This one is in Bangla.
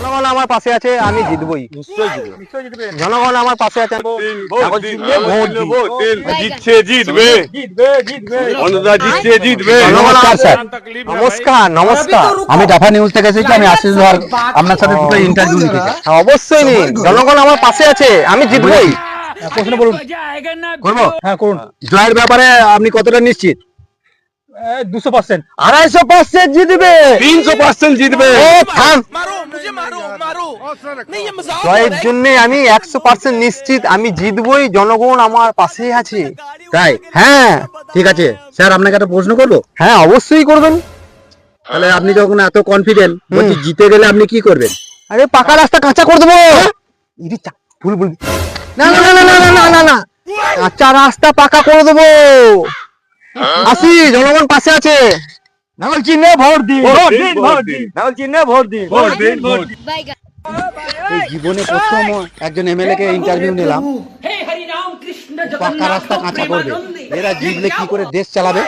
জনগণ আমার পাশে আছে, আমি জিতবই। জনগণ আমার পাশে আছে। নমস্কার স্যার। নমস্কার নমস্কার। আমি ডাফা নিউজ থেকে এসেছি, আমি আশিস ধর, আপনার সাথে দুটো ইন্টারভিউ নিতে চাই। অবশ্যই নিন, জনগণ আমার পাশে আছে, আমি জিতবই। প্রশ্ন বলুন। করবো? হ্যাঁ করুন। জয়ের ব্যাপারে আপনি কতটা নিশ্চিত? 200%। 250% জিতবে, 300% জিতবে। জয়ের জন্য আমি 100% নিশ্চিত, আমি জিতবই, জনগণ আমার পাশে আছে। তাই? হ্যাঁ ঠিক আছে স্যার, আপনাকে একটা প্রশ্ন করবো। হ্যাঁ অবশ্যই করবেন। তাহলে আপনি যখন এত কনফিডেন্ট, বলছি জিতে গেলে আপনি কি করবেন? আরে পাকা রাস্তা কাঁচা করে দেবো। ভুল বলবি না, না না না না না না না, কাঁচা রাস্তা পাকা করে দেবো। আসি, জনগণ পাশে আছে। নাঙ্গল চিহ্নে ভোট দিন, নাঙ্গল চিহ্নে ভোট দিন। এই জীবনে প্রথম একজন এমএলএ কে ইন্টারভিউ নিলাম, পাকা রাস্তা কাঁচা করবে, এরা জিতলে কি করে দেশ চালাবে।